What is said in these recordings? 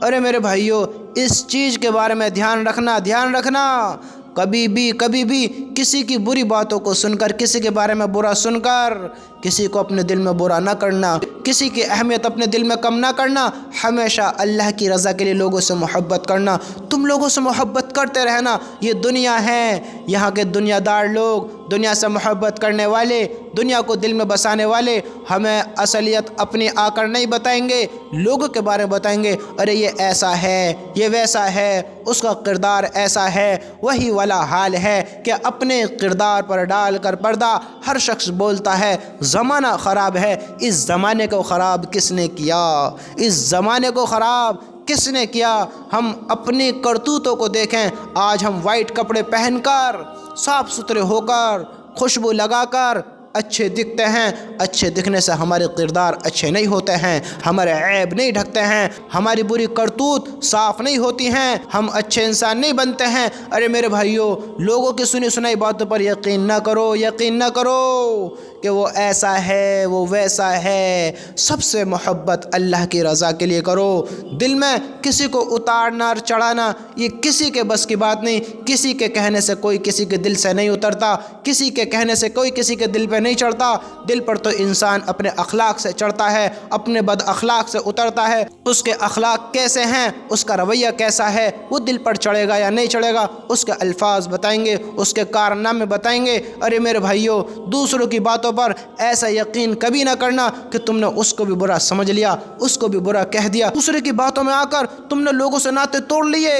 ارے میرے بھائیوں، اس چیز کے بارے میں دھیان رکھنا، کبھی بھی کسی کی بری باتوں کو سن کر، کسی کے بارے میں برا سن کر کسی کو اپنے دل میں برا نہ کرنا، کسی کی اہمیت اپنے دل میں کم نہ کرنا، ہمیشہ اللہ کی رضا کے لیے لوگوں سے محبت کرنا۔ تم لوگوں سے محبت کرتے رہنا، یہ دنیا ہے، یہاں کے دنیا دار لوگ، دنیا سے محبت کرنے والے، دنیا کو دل میں بسانے والے ہمیں اصلیت اپنی آ کر نہیں بتائیں گے، لوگوں کے بارے میں بتائیں گے، ارے یہ ایسا ہے، یہ ویسا ہے، اس کا کردار ایسا ہے۔ وہی والا حال ہے کہ اپنے کردار پر ڈال کر پردہ ہر شخص بولتا ہے زمانہ خراب ہے۔ اس زمانے کو خراب کس نے کیا؟ اس زمانے کو خراب کس نے کیا؟ ہم اپنی کرتوتوں کو دیکھیں، آج ہم وائٹ کپڑے پہن کر، صاف ستھرے ہو کر، خوشبو لگا کر اچھے دکھتے ہیں۔ اچھے دکھنے سے ہمارے کردار اچھے نہیں ہوتے ہیں، ہمارے عیب نہیں ڈھکتے ہیں، ہماری بری کرتوت صاف نہیں ہوتی ہیں، ہم اچھے انسان نہیں بنتے ہیں۔ ارے میرے بھائیوں، لوگوں کی سنی سنائی باتوں پر یقین نہ کرو کہ وہ ایسا ہے، وہ ویسا ہے۔ سب سے محبت اللہ کی رضا کے لیے کرو۔ دل میں کسی کو اتارنا اور چڑھانا یہ کسی کے بس کی بات نہیں۔ کسی کے کہنے سے کوئی کسی کے دل سے نہیں اترتا، کسی کے کہنے سے کوئی کسی کے دل پہ نہیں چڑھتا۔ دل پر تو انسان اپنے اخلاق سے چڑھتا ہے، اپنے بد اخلاق سے اترتا ہے۔ اس کے اخلاق کیسے ہیں، اس کا رویہ کیسا ہے، وہ دل پر چڑھے گا یا نہیں چڑھے گا، اس کے الفاظ بتائیں گے، اس کے کارنامے بتائیں گے۔ ارے میرے بھائیوں، دوسروں کی باتوں پر ایسا یقین کبھی نہ کرنا کہ تم نے اس کو بھی برا سمجھ لیا، اس کو بھی برا کہہ دیا۔ دوسرے کی باتوں میں آ کر تم نے لوگوں سے ناطے توڑ لیے،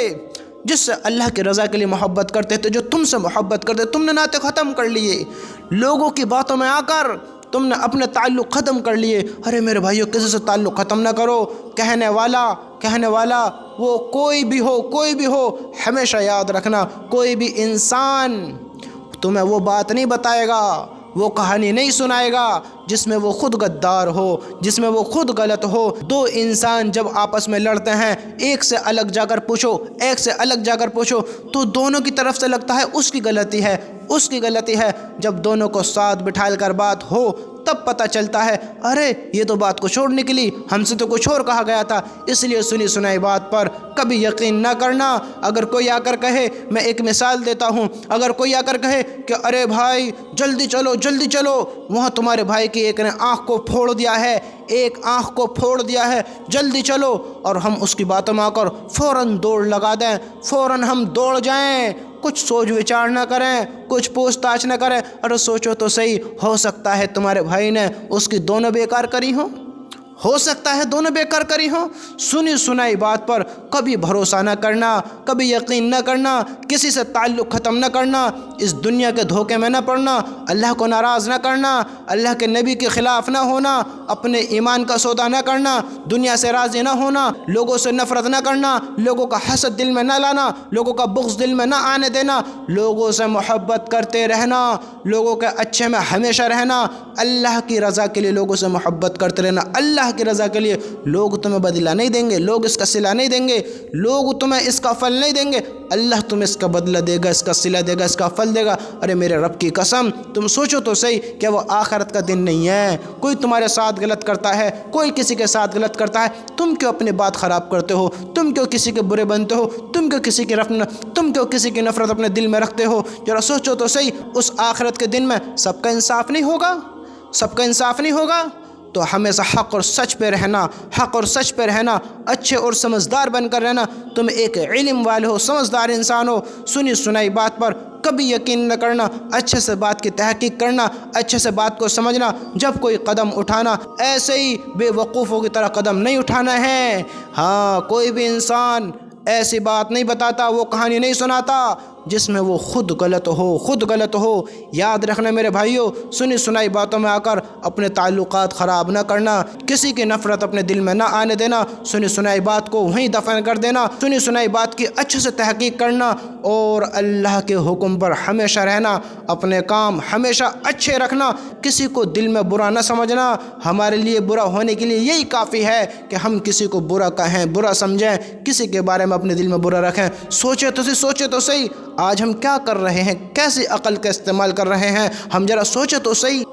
جس سے اللہ کی رضا کے لیے محبت کرتے تھے، جو تم سے محبت کرتے، تم نے ناطے ختم کر لیے۔ لوگوں کی باتوں میں آ کر تم نے اپنے تعلق ختم کر لیے۔ ارے میرے بھائیوں، کسی سے تعلق ختم نہ کرو۔ کہنے والا وہ کوئی بھی ہو، ہمیشہ یاد رکھنا، کوئی بھی انسان تمہیں وہ بات نہیں بتائے گا، وہ کہانی نہیں سنائے گا جس میں وہ خود غدار ہو، جس میں وہ خود غلط ہو۔ دو انسان جب آپس میں لڑتے ہیں، ایک سے الگ جا کر پوچھو تو دونوں کی طرف سے لگتا ہے اس کی غلطی ہے۔ جب دونوں کو ساتھ بٹھا کر بات ہو تب پتہ چلتا ہے، ارے یہ تو بات کچھ اور نکلی، ہم سے تو کچھ اور کہا گیا تھا۔ اس لیے سنی سنائی بات پر کبھی یقین نہ کرنا۔ اگر کوئی آ کر کہے، میں ایک مثال دیتا ہوں، اگر کوئی آ کر کہے کہ ارے بھائی جلدی چلو، وہاں تمہارے بھائی کی ایک نے آنکھ کو پھوڑ دیا ہے، جلدی چلو، اور ہم اس کی باتوں میں آ کر فوراً دوڑ لگا دیں، فوراً ہم دوڑ جائیں، کچھ سوچ وچار نہ کریں، کچھ پوچھ تاچھ نہ کریں۔ ارے سوچو تو صحیح، ہو سکتا ہے تمہارے بھائی نے اس کی دونوں بیکار کری ہوں، سنی سنائی بات پر کبھی بھروسہ نہ کرنا، کبھی یقین نہ کرنا، کسی سے تعلق ختم نہ کرنا، اس دنیا کے دھوکے میں نہ پڑنا، اللہ کو ناراض نہ کرنا، اللہ کے نبی کے خلاف نہ ہونا، اپنے ایمان کا سودا نہ کرنا، دنیا سے راضی نہ ہونا، لوگوں سے نفرت نہ کرنا، لوگوں کا حسد دل میں نہ لانا، لوگوں کا بغض دل میں نہ آنے دینا، لوگوں سے محبت کرتے رہنا، لوگوں کے اچھے میں ہمیشہ رہنا، اللہ کی رضا کے لیے لوگوں سے محبت کرتے رہنا۔ اللہ کی رضا کے لیے لوگ تمہیں بدلہ نہیں دیں گے، لوگ اس کا صلہ نہیں دیں گے، لوگ تمہیں اس کا پھل نہیں دیں گے، اللہ تمہیں اس کا بدلہ دے گا، اس کا صلہ دے گا، اس کا پھل دے گا۔ ارے میرے رب کی قسم، تم سوچو تو صحیح کہ وہ آخرت کا دن نہیں ہے، کوئی تمہارے ساتھ غلط کرتا ہے، کوئی کسی کے ساتھ غلط کرتا ہے، تم کیوں اپنی بات خراب کرتے ہو، تم کیوں کسی کے برے بنتے ہو، تم کیوں کسی کی نفرت اپنے دل میں رکھتے ہو؟ ذرا سوچو تو صحیح، اس آخرت کے دن میں سب کا انصاف نہیں ہوگا، تو ہمیشہ حق اور سچ پہ رہنا، اچھے اور سمجھدار بن کر رہنا۔ تم ایک علم والے ہو، سمجھدار انسان ہو، سنی سنائی بات پر کبھی یقین نہ کرنا، اچھے سے بات کی تحقیق کرنا، اچھے سے بات کو سمجھنا، جب کوئی قدم اٹھانا ایسے ہی بے وقوفوں کی طرح قدم نہیں اٹھانا ہے۔ ہاں، کوئی بھی انسان ایسی بات نہیں بتاتا، وہ کہانی نہیں سناتا جس میں وہ خود غلط ہو۔ یاد رکھنا میرے بھائیوں، سنی سنائی باتوں میں آ کر اپنے تعلقات خراب نہ کرنا، کسی کی نفرت اپنے دل میں نہ آنے دینا، سنی سنائی بات کو وہیں دفن کر دینا، سنی سنائی بات کی اچھے سے تحقیق کرنا، اور اللہ کے حکم پر ہمیشہ رہنا، اپنے کام ہمیشہ اچھے رکھنا، کسی کو دل میں برا نہ سمجھنا۔ ہمارے لیے برا ہونے کے لیے یہی کافی ہے کہ ہم کسی کو برا کہیں، برا سمجھیں، کسی کے بارے میں اپنے دل میں برا رکھیں۔ سوچے تو صحیح، آج ہم کیا کر رہے ہیں، کیسی عقل کا استعمال کر رہے ہیں، ہم ذرا سوچے تو صحیح۔